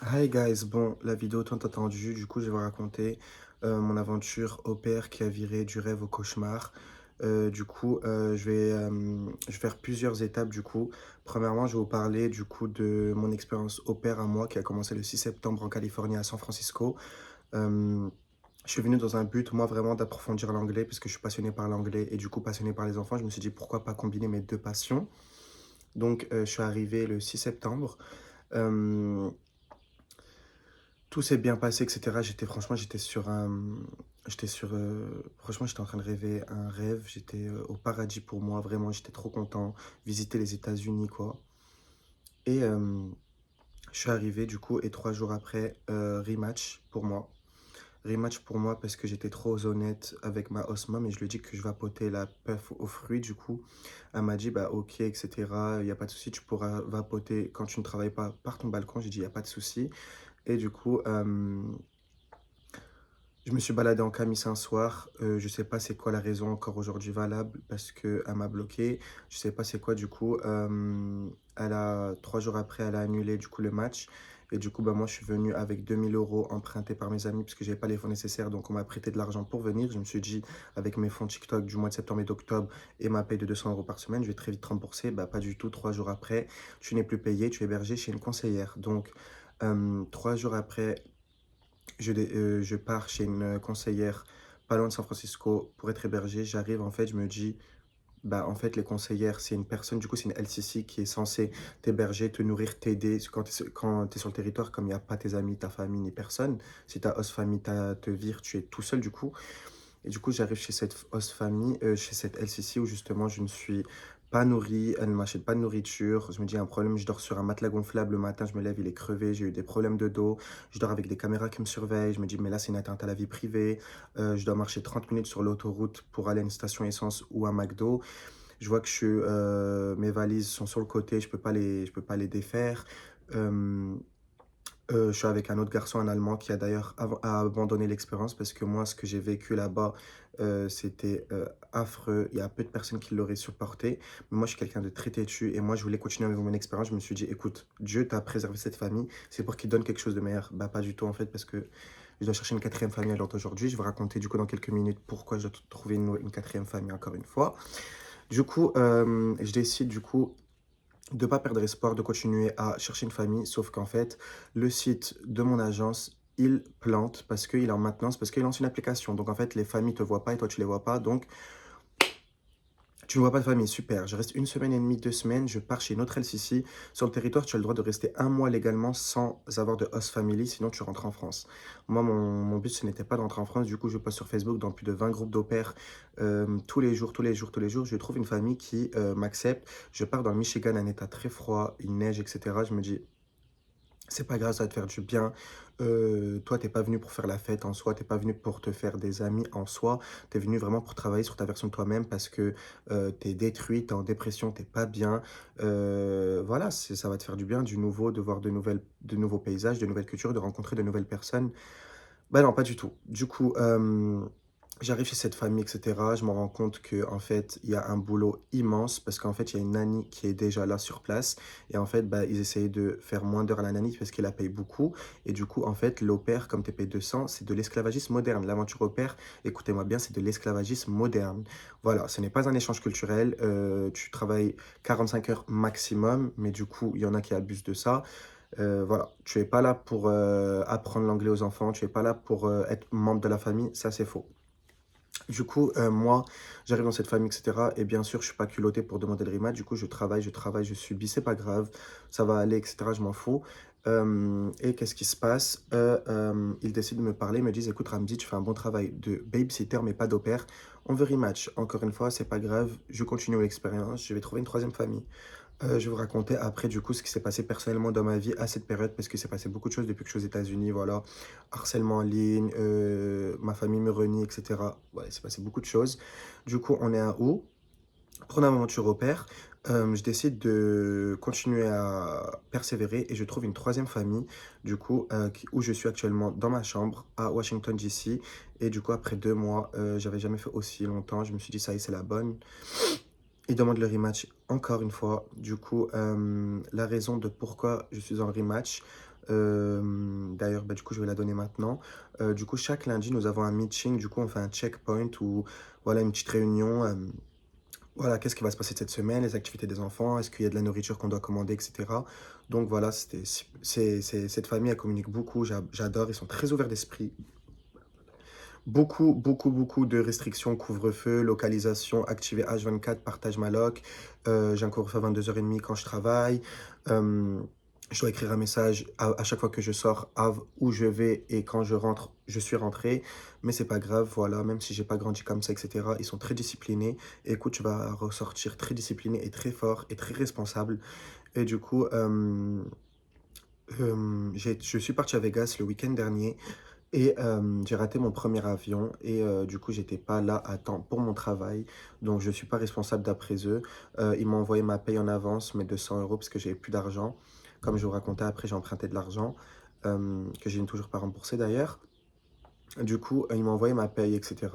Hi guys, bon, la vidéo tant attendue, du coup je vais vous raconter mon aventure au pair qui a viré du rêve au cauchemar. Je vais faire plusieurs étapes du coup. Premièrement, je vais vous parler du coup de mon expérience au pair à moi qui a commencé le 6 septembre en Californie à San Francisco. Euh, je suis venu dans un but, moi vraiment d'approfondir l'anglais parce que je suis passionné par l'anglais et du coup passionné par les enfants. Je me suis dit pourquoi pas combiner mes deux passions. Je suis arrivé le 6 septembre. Euh, Tout s'est bien passé, etc. J'étais sur franchement, j'étais en train de rêver un rêve. J'étais au paradis pour moi, vraiment, j'étais trop content. Visiter les États-Unis, quoi. Et je suis arrivé, du coup, et 3 jours après, rematch pour moi. Rematch pour moi parce que j'étais trop honnête avec ma host mom et je lui ai dit que je vapotais la puff aux fruits, du coup. Elle m'a dit, bah ok, etc. Il n'y a pas de souci, tu pourras vapoter quand tu ne travailles pas par ton balcon. J'ai dit, il n'y a pas de souci. Et du coup, je me suis baladé en camis un soir. Je sais pas c'est quoi la raison encore aujourd'hui valable parce que elle m'a bloqué. Je sais pas c'est quoi du coup. 3 jours après, elle a annulé du coup le match. Et du coup, bah, moi, je suis venu avec 2 000 € empruntés par mes amis parce que j'avais pas les fonds nécessaires. Donc, on m'a prêté de l'argent pour venir. Je me suis dit, avec mes fonds TikTok du mois de septembre et d'octobre et ma paye de 200 € par semaine, je vais très vite te rembourser. Bah, pas du tout. 3 jours après, tu n'es plus payé. Tu es hébergé chez une conseillère. Donc, 3 jours après, je pars chez une conseillère pas loin de San Francisco pour être hébergé. J'arrive, en fait, je me dis, bah, en fait, les conseillères, c'est une personne, du coup, c'est une LCC qui est censée t'héberger, te nourrir, t'aider quand tu es sur le territoire, comme il n'y a pas tes amis, ta famille, ni personne. Si ta host famille te vire, tu es tout seul, du coup. Et du coup, j'arrive chez cette host famille, chez cette LCC où justement je ne suis pas nourri, elle ne m'achète pas de nourriture. Je me dis, un problème, je dors sur un matelas gonflable le matin, je me lève, il est crevé, j'ai eu des problèmes de dos. Je dors avec des caméras qui me surveillent. Je me dis, mais là, c'est une atteinte à la vie privée. Je dois marcher 30 minutes sur l'autoroute pour aller à une station essence ou à McDo. Je vois que mes valises sont sur le côté, je peux pas les défaire. Euh, je suis avec un autre garçon, un Allemand, qui a d'ailleurs a abandonné l'expérience parce que moi, ce que j'ai vécu là-bas, c'était affreux. Il y a peu de personnes qui l'auraient supporté. Mais moi, je suis quelqu'un de très têtu et moi, je voulais continuer avec mon expérience. Je me suis dit, écoute, Dieu t'a préservé cette famille, c'est pour qu'il donne quelque chose de meilleur. Bah, pas du tout en fait, parce que je dois chercher une quatrième famille à l'heure d'aujourd'hui. Je vais raconter du coup dans quelques minutes pourquoi je dois trouver une quatrième famille encore une fois. Du coup, je décide du coup de ne pas perdre espoir, de continuer à chercher une famille, sauf qu'en fait, le site de mon agence, il plante parce qu'il est en maintenance, parce qu'il lance une application. Donc en fait, les familles ne te voient pas et toi, tu les vois pas. Donc, tu ne vois pas de famille, super. Je reste une semaine et demie, 2 semaines, je pars chez une autre LCC. Sur le territoire, tu as le droit de rester un mois légalement sans avoir de host family, sinon tu rentres en France. Moi, mon but, ce n'était pas d'entrer en France. Du coup, je poste sur Facebook dans plus de 20 groupes d'opères tous les jours, tous les jours, tous les jours. Je trouve une famille qui m'accepte. Je pars dans le Michigan, un état très froid, il neige, etc. Je me dis, c'est pas grave, ça va te faire du bien. Toi, t'es pas venu pour faire la fête en soi, t'es pas venu pour te faire des amis en soi. T'es venu vraiment pour travailler sur ta version de toi-même parce que t'es détruit, t'es en dépression, t'es pas bien. Voilà, ça va te faire du bien, du nouveau, de voir de nouveaux paysages, de nouvelles cultures, de rencontrer de nouvelles personnes. Bah non, pas du tout. Du coup, j'arrive chez cette famille, etc. Je me rends compte que en fait, il y a un boulot immense parce qu'en fait, il y a une nanny qui est déjà là sur place. Et en fait, bah, ils essayent de faire moins d'heures à la nanny parce qu'ils la payent beaucoup. Et du coup, en fait, l'au pair, comme TP 200, c'est de l'esclavagisme moderne. L'aventure au pair, écoutez-moi bien, c'est de l'esclavagisme moderne. Voilà, ce n'est pas un échange culturel. Tu travailles 45 heures maximum, mais du coup, il y en a qui abusent de ça. Voilà, tu es pas là pour apprendre l'anglais aux enfants, tu es pas là pour être membre de la famille, ça c'est faux. Du coup, moi, j'arrive dans cette famille, etc. Et bien sûr, je suis pas culotté pour demander le rematch. Du coup, je travaille, je subis, c'est pas grave, ça va aller, etc. Je m'en fous. Et qu'est-ce qui se passe? Ils décident de me parler, ils me disent, écoute, Ramdi, tu fais un bon travail de babysitter, mais pas d'au pair. On veut rematch. Encore une fois, c'est pas grave, je continue l'expérience, je vais trouver une troisième famille. Je vais vous raconter après du coup ce qui s'est passé personnellement dans ma vie à cette période parce qu'il s'est passé beaucoup de choses depuis que je suis aux États-Unis, voilà. Harcèlement en ligne, ma famille me renie, etc. Ouais, il s'est passé beaucoup de choses. Du coup, on est à août. Pour une aventure au pair, je décide de continuer à persévérer et je trouve une troisième famille, du coup, où je suis actuellement dans ma chambre à Washington, D.C. Et du coup, après 2 mois, j'avais jamais fait aussi longtemps. Je me suis dit, ça y est, c'est la bonne. Il demande le rematch encore une fois. Du coup, la raison de pourquoi je suis en rematch, D'ailleurs, bah, du coup, je vais la donner maintenant. Du coup, chaque lundi, nous avons un meeting. Du coup, on fait un checkpoint ou voilà, une petite réunion. Voilà, qu'est-ce qui va se passer cette semaine, les activités des enfants, est-ce qu'il y a de la nourriture qu'on doit commander, etc. Donc voilà, cette famille, elle communique beaucoup, j'adore, ils sont très ouverts d'esprit. Beaucoup, beaucoup, beaucoup de restrictions, couvre-feu, localisation, activer H24, partage ma loc. J'ai un couvre-feu à 22h30 quand je travaille. Euh, je dois écrire un message à chaque fois que je sors, où je vais et quand je rentre, je suis rentré. Mais c'est pas grave, voilà, même si j'ai pas grandi comme ça, etc. Ils sont très disciplinés. Et écoute, tu vas ressortir très discipliné et très fort et très responsable. Et du coup, je suis parti à Vegas le week-end dernier. Et j'ai raté mon premier avion et du coup, j'étais pas là à temps pour mon travail. Donc, je suis pas responsable d'après eux. Ils m'ont envoyé ma paye en avance, mes 200 € parce que j'avais plus d'argent. Comme je vous racontais, après, j'ai emprunté de l'argent que je n'ai toujours pas remboursé d'ailleurs. Du coup, ils m'ont envoyé ma paye, etc.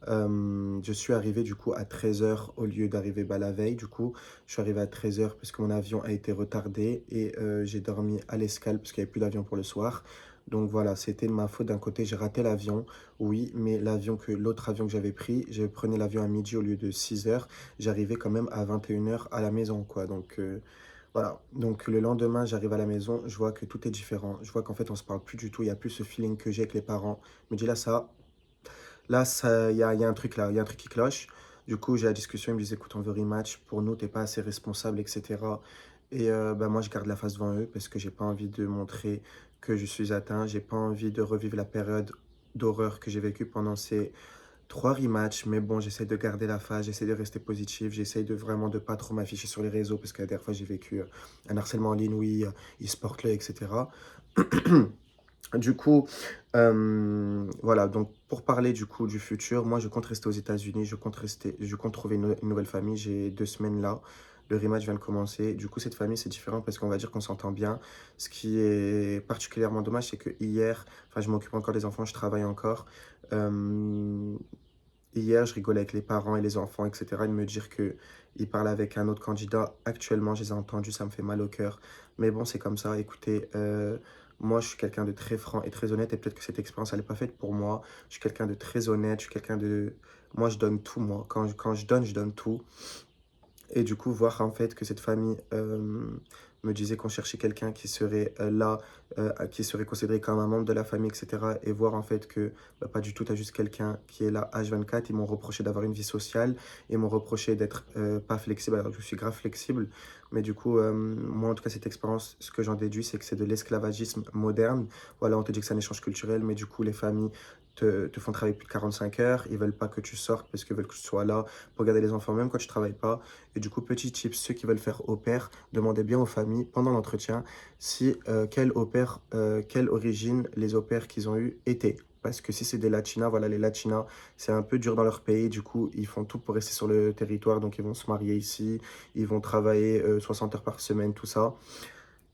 Je suis arrivé du coup à 13h au lieu d'arriver bah, la veille. Du coup, je suis arrivé à 13h parce que mon avion a été retardé et j'ai dormi à l'escale parce qu'il n'y avait plus d'avion pour le soir. Donc voilà, c'était de ma faute. D'un côté, j'ai raté l'avion, oui, mais l'autre avion que j'avais pris, je prenais l'avion à midi au lieu de 6h. J'arrivais quand même à 21h à la maison, quoi. Donc voilà, donc le lendemain, j'arrive à la maison, je vois que tout est différent. Je vois qu'en fait, on se parle plus du tout. Il n'y a plus ce feeling que j'ai avec les parents. Je me dis là, il y a un truc là, il y a un truc qui cloche. Du coup, j'ai la discussion, ils me disent, écoute, on veut rematch. Pour nous, t'es pas assez responsable, etc. Et bah, moi, je garde la face devant eux parce que j'ai pas envie de montrer que je suis atteint. J'ai pas envie de revivre la période d'horreur que j'ai vécue pendant ces 3 rematchs, mais bon, j'essaie de garder la face, j'essaie de rester positif, j'essaie de vraiment de pas trop m'afficher sur les réseaux parce que la dernière fois j'ai vécu un harcèlement en ligne, oui, ils se portent l'œil, etc. Du coup, voilà, donc pour parler du coup du futur, moi je compte rester aux États-Unis, je compte trouver une nouvelle famille, j'ai 2 semaines là. Le rematch vient de commencer. Du coup, cette famille, c'est différent parce qu'on va dire qu'on s'entend bien. Ce qui est particulièrement dommage, c'est que hier, enfin, je m'occupe encore des enfants, je travaille encore. Euh, Hier, je rigolais avec les parents et les enfants, etc. De me dire qu'ils parlent avec un autre candidat. Actuellement, je les ai entendus, ça me fait mal au cœur. Mais bon, c'est comme ça. Écoutez, moi, je suis quelqu'un de très franc et très honnête. Et peut-être que cette expérience, elle n'est pas faite pour moi. Je suis quelqu'un de très honnête. Je suis quelqu'un de... Moi, je donne tout, moi. Quand je donne tout. Et du coup, voir en fait que cette famille me disait qu'on cherchait quelqu'un qui serait là, qui serait considéré comme un membre de la famille, etc. Et voir en fait que bah, pas du tout, tu as juste quelqu'un qui est là H24. Ils m'ont reproché d'avoir une vie sociale. Ils m'ont reproché d'être pas flexible. Alors je suis grave flexible. Mais du coup, moi en tout cas, cette expérience, ce que j'en déduis, c'est que c'est de l'esclavagisme moderne. Voilà, on te dit que c'est un échange culturel, mais du coup, les familles te font travailler plus de 45 heures. Ils veulent pas que tu sortes parce qu'ils veulent que tu sois là pour garder les enfants, même quand tu travailles pas. Et du coup, petit tip, ceux qui veulent faire au pair, demandez bien aux familles pendant l'entretien si quelle origine les au pairs qu'ils ont eu étaient. Parce que si c'est des Latinas, voilà, les Latinas, c'est un peu dur dans leur pays. Du coup, ils font tout pour rester sur le territoire. Donc, ils vont se marier ici, ils vont travailler 60 heures par semaine, tout ça.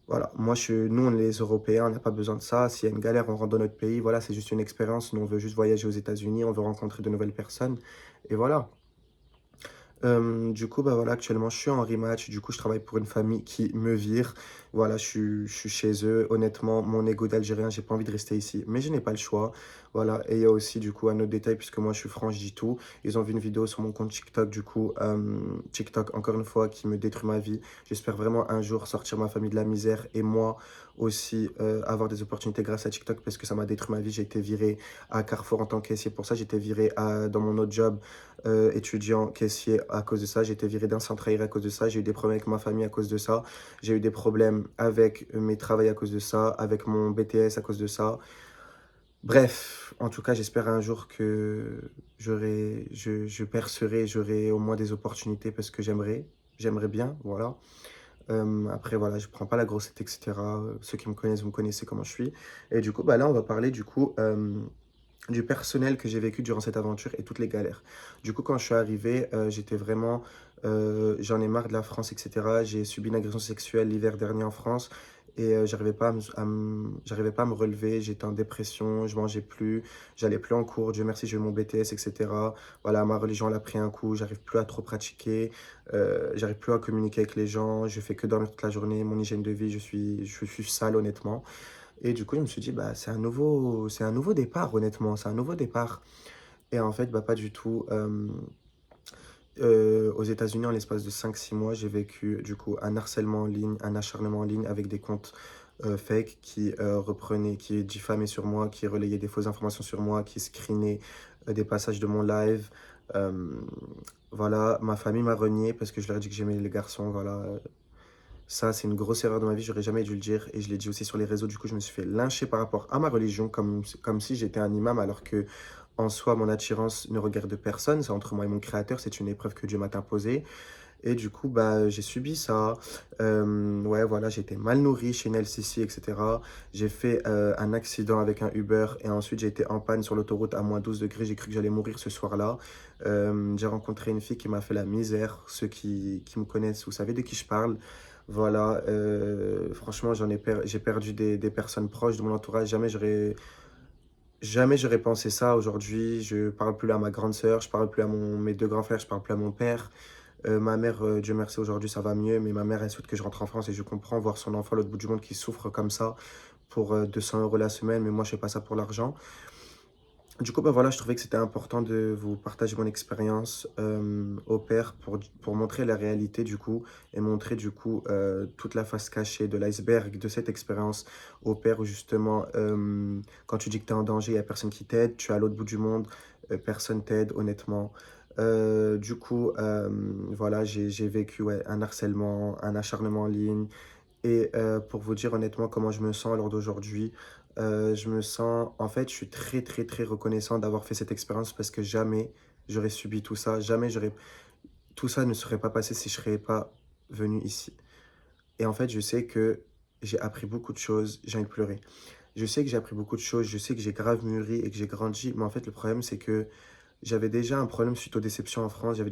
Voilà, nous, on est les Européens, on n'a pas besoin de ça. S'il y a une galère, on rentre dans notre pays. Voilà, c'est juste une expérience. Nous, on veut juste voyager aux États-Unis, on veut rencontrer de nouvelles personnes. Et voilà. Du coup, bah voilà, actuellement, je suis en rematch. Du coup, je travaille pour une famille qui me vire. Voilà, je suis chez eux. Honnêtement, mon ego d'Algérien, j'ai pas envie de rester ici. Mais je n'ai pas le choix. Voilà. Et il y a aussi, du coup, un autre détail, puisque moi, je suis franc, je dis tout. Ils ont vu une vidéo sur mon compte TikTok, du coup, TikTok, encore une fois, qui me détruit ma vie. J'espère vraiment un jour sortir ma famille de la misère et moi aussi avoir des opportunités grâce à TikTok, parce que ça m'a détruit ma vie. J'ai été viré à Carrefour en tant que caissier. Pour ça, j'étais viré dans mon autre job étudiant caissier à cause de ça. J'ai été viré d'un centre aéré à cause de ça. J'ai eu des problèmes avec ma famille à cause de ça. J'ai eu des problèmes avec mes travails à cause de ça, avec mon BTS à cause de ça. Bref, en tout cas, j'espère un jour que je percerai, j'aurai au moins des opportunités parce que j'aimerais bien, voilà. Après, voilà, je prends pas la grossette, etc. Ceux qui me connaissent, vous me connaissez comment je suis. Et du coup, bah là, on va parler du coup du personnel que j'ai vécu durant cette aventure et toutes les galères. Du coup, quand je suis arrivé, j'étais vraiment... j'en ai marre de la France, etc. J'ai subi une agression sexuelle l'hiver dernier en France et j'arrivais pas à me relever. J'étais en dépression, je mangeais plus, j'allais plus en cours. Dieu merci, j'ai eu mon BTS, etc. Voilà, ma religion, elle a pris un coup. J'arrive plus à trop pratiquer. J'arrive plus à communiquer avec les gens. Je fais que dormir toute la journée. Mon hygiène de vie, je suis sale, honnêtement. Et du coup, je me suis dit, bah, c'est un nouveau départ, honnêtement, c'est un nouveau départ. Et en fait, bah, pas du tout. Aux États-Unis, en l'espace de 5 6 mois, j'ai vécu du coup un harcèlement en ligne, un acharnement en ligne avec des comptes fake qui reprenaient, qui diffamaient sur moi, qui relayaient des fausses informations sur moi, qui screenaient des passages de mon live. Euh, voilà, ma famille m'a renié parce que je leur ai dit que j'aimais les garçons. Voilà, ça c'est une grosse erreur de ma vie, j'aurais jamais dû le dire et je l'ai dit aussi sur les réseaux. Du coup, je me suis fait lyncher par rapport à ma religion, comme si j'étais un imam alors que en soi, mon attirance ne regarde personne, c'est entre moi et mon créateur, c'est une épreuve que Dieu m'a imposée. Et du coup, bah, j'ai subi ça. Ouais, voilà, j'ai été mal nourri chez une LCC, etc. J'ai fait un accident avec un Uber et ensuite j'ai été en panne sur l'autoroute à -12 degrés. J'ai cru que j'allais mourir ce soir-là. J'ai rencontré une fille qui m'a fait la misère. Ceux qui me connaissent, vous savez de qui je parle. Voilà, franchement, j'ai perdu des personnes proches de mon entourage. Jamais j'aurais pensé ça aujourd'hui. Je parle plus à ma grande sœur, je parle plus à mes deux grands frères, je parle plus à mon père. Ma mère, Dieu merci, aujourd'hui ça va mieux, mais ma mère, elle souhaite que je rentre en France et je comprends voir son enfant à l'autre bout du monde qui souffre comme ça pour 200 € la semaine, mais moi je fais pas ça pour l'argent. Du coup, bah voilà, je trouvais que c'était important de vous partager mon expérience au père pour montrer la réalité du coup et montrer du coup toute la face cachée de l'iceberg de cette expérience au père où justement quand tu dis que tu es en danger, il n'y a personne qui t'aide, tu es à l'autre bout du monde, personne t'aide honnêtement. Du coup, voilà, j'ai vécu ouais, un harcèlement, un acharnement en ligne, et pour vous dire honnêtement comment je me sens lors d'aujourd'hui, je me sens en fait, je suis très, très, très reconnaissant d'avoir fait cette expérience parce que jamais j'aurais subi tout ça, jamais j'aurais tout ça ne serait pas passé si je serais pas venu ici. Et en fait, je sais que j'ai appris beaucoup de choses, j'ai envie de pleurer. Je sais que j'ai appris beaucoup de choses, je sais que j'ai grave mûri et que j'ai grandi, mais en fait, le problème, c'est que j'avais déjà un problème suite aux déceptions en France, j'avais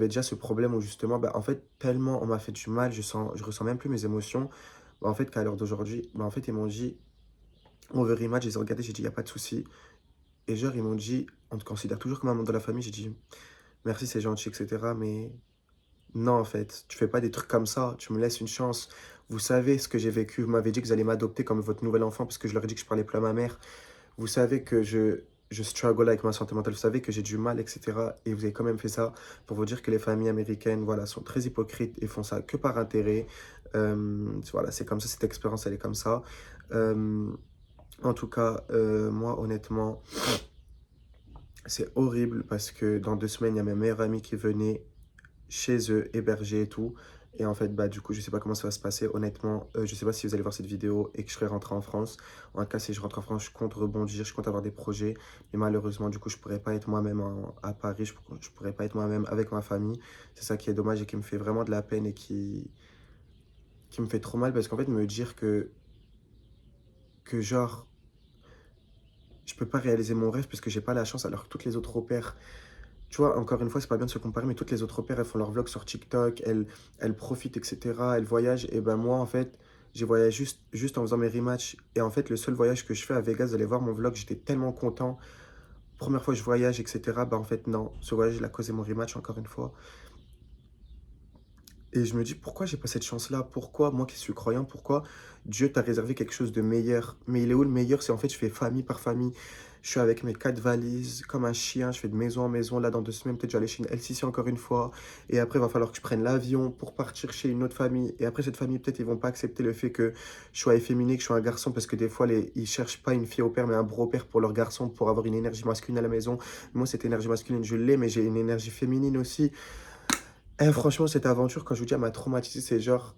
déjà ce problème où justement, bah, en fait, tellement on m'a fait du mal, je ressens même plus mes émotions. Bah, en fait, qu'à l'heure d'aujourd'hui, bah, en fait, ils m'ont dit, on veut rematch, je les ai regardés, j'ai dit, il n'y a pas de souci. Et genre, ils m'ont dit, on te considère toujours comme un membre de la famille. J'ai dit, merci, c'est gentil, etc. Mais non, en fait, tu fais pas des trucs comme ça, tu me laisses une chance. Vous savez ce que j'ai vécu, vous m'avez dit que vous allez m'adopter comme votre nouvel enfant parce que je leur ai dit que je parlais plus à ma mère. Vous savez que je struggle avec ma santé mentale, vous savez que j'ai du mal, etc. Et vous avez quand même fait ça pour vous dire que les familles américaines, voilà, sont très hypocrites et font ça que par intérêt. Voilà, c'est comme ça, cette expérience, elle est comme ça. Euh, En tout cas, moi, honnêtement, c'est horrible parce que dans 2 semaines, il y a mes meilleurs amis qui venaient chez eux, hébergés et tout. Et en fait, bah, du coup, je sais pas comment ça va se passer. Honnêtement, je sais pas si vous allez voir cette vidéo et que je serai rentré en France. En tout cas, si je rentre en France, je compte rebondir, je compte avoir des projets. Mais malheureusement, du coup, je pourrais pas être moi-même à Paris. Je pourrais pas être moi-même avec ma famille. C'est ça qui est dommage et qui me fait vraiment de la peine et qui me fait trop mal parce qu'en fait, me dire que genre, je peux pas réaliser mon rêve parce que j'ai pas la chance alors que toutes les autres opèrent. Tu vois, encore une fois, c'est pas bien de se comparer, mais toutes les autres opères, elles font leurs vlogs sur TikTok, elles profitent, etc. Elles voyagent. Et ben moi, en fait, j'ai voyagé juste en faisant mes rematchs. Et en fait, le seul voyage que je fais à Vegas, vous allez voir mon vlog, j'étais tellement content. Première fois que je voyage, etc. Bah en fait, non. Ce voyage, il a causé mon rematch, encore une fois. Et je me dis, pourquoi j'ai pas cette chance-là? Pourquoi, moi qui suis croyant, pourquoi Dieu t'a réservé quelque chose de meilleur? Mais il est où le meilleur? C'est en fait, je fais famille par famille. Je suis avec mes 4 valises, comme un chien. Je fais de maison en maison. Là, dans 2 semaines, peut-être je vais aller chez une LCC encore une fois. Et après, il va falloir que je prenne l'avion pour partir chez une autre famille. Et après, cette famille, peut-être, ils vont pas accepter le fait que je sois efféminé, que je sois un garçon. Parce que des fois, ils cherchent pas une fille au père, mais un bro père pour leur garçon, pour avoir une énergie masculine à la maison. Moi, cette énergie masculine, je l'ai, mais j'ai une énergie féminine aussi. Franchement, cette aventure, quand je vous dis, elle m'a traumatisé, c'est genre,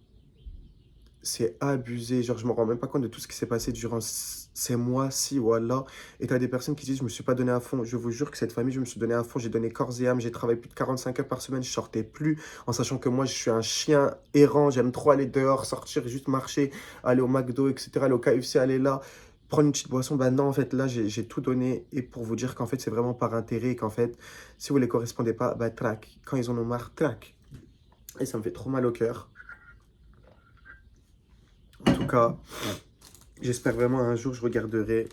c'est abusé. Genre, je me rends même pas compte de tout ce qui s'est passé durant ces mois-ci, voilà. Et t'as des personnes qui disent, je me suis pas donné à fond. Je vous jure que cette famille, je me suis donné à fond. J'ai donné corps et âme. J'ai travaillé plus de 45 heures par semaine. Je sortais plus, en sachant que moi, je suis un chien errant. J'aime trop aller dehors, sortir, juste marcher, aller au McDo, etc., aller au KFC, aller là, prendre une petite boisson. Bah non, en fait, là, j'ai tout donné. Et pour vous dire qu'en fait, c'est vraiment par intérêt. Et qu'en fait, si vous les correspondez pas, bah trac. Quand ils en ont marre, trac. Et ça me fait trop mal au cœur. En tout cas, j'espère vraiment un jour je regarderai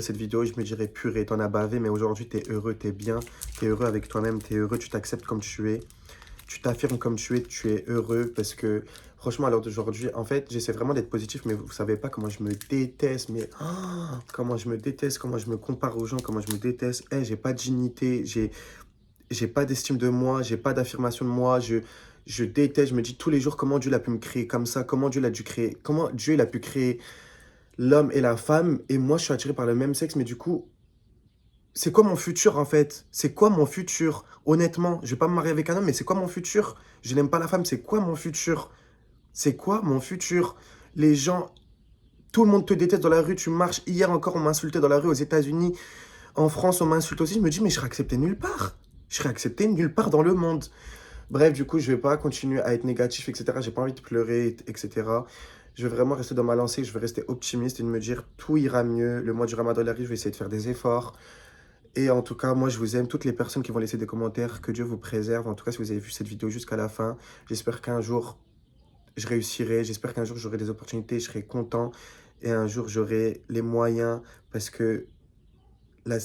cette vidéo et je me dirai purée, t'en as bavé, mais aujourd'hui t'es heureux, t'es heureux avec toi-même, t'es heureux, tu t'acceptes comme tu es, tu t'affirmes comme tu es heureux parce que Franchement, à l'heure d'aujourd'hui, en fait, j'essaie vraiment d'être positif, mais vous savez pas comment je me déteste, mais comment je me déteste, comment je me compare aux gens, comment je me déteste. Eh, j'ai pas de dignité, j'ai pas d'estime de moi, j'ai pas d'affirmation de moi, je déteste, je me dis tous les jours comment Dieu a pu me créer comme ça, comment Dieu l'a dû créer, comment Dieu il a pu créer l'homme et la femme, et moi je suis attiré par le même sexe, mais du coup, c'est quoi mon futur en fait? C'est quoi mon futur? Honnêtement, je vais pas me marier avec un homme, mais c'est quoi mon futur? Je n'aime pas la femme, c'est quoi mon futur? C'est quoi mon futur? Les gens, tout le monde te déteste dans la rue, tu marches. Hier encore, on m'a insulté dans la rue aux États-Unis. En France, on m'insulte aussi. Je me dis, mais je serai accepté nulle part. Je serai accepté nulle part dans le monde. Bref, du coup, je vais pas continuer à être négatif, etc. J'ai pas envie de pleurer, etc. Je vais vraiment rester dans ma lancée. Je vais rester optimiste et de me dire, tout ira mieux. Le mois du Ramadan arrive, je vais essayer de faire des efforts. Et en tout cas, moi, je vous aime. Toutes les personnes qui vont laisser des commentaires, que Dieu vous préserve. En tout cas, si vous avez vu cette vidéo jusqu'à la fin, j'espère qu'un jour, je réussirai. J'espère qu'un jour, j'aurai des opportunités, je serai content. Et un jour, j'aurai les moyens. Parce que, la-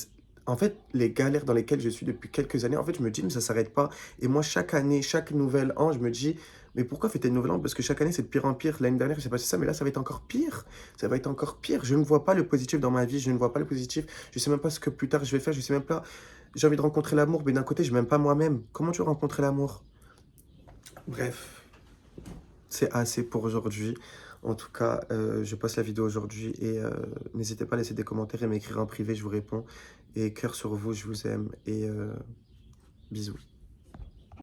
en fait, les galères dans lesquelles je suis depuis quelques années, en fait, je me dis, mais ça ne s'arrête pas. Et moi, chaque année, chaque nouvel an, je me dis, mais pourquoi fêter le nouvel an? Parce que chaque année, c'est de pire en pire. L'année dernière, c'est passé ça, mais là, ça va être encore pire. Ça va être encore pire. Je ne vois pas le positif dans ma vie. Je ne vois pas le positif. Je ne sais même pas ce que plus tard je vais faire. Je sais même pas. J'ai envie de rencontrer l'amour, mais d'un côté, je m'aime pas moi-même. Comment tu veux rencontrer l'amour? Bref. C'est assez pour aujourd'hui. En tout cas, je passe la vidéo aujourd'hui et n'hésitez pas à laisser des commentaires et m'écrire en privé, je vous réponds. Et cœur sur vous, je vous aime et bisous.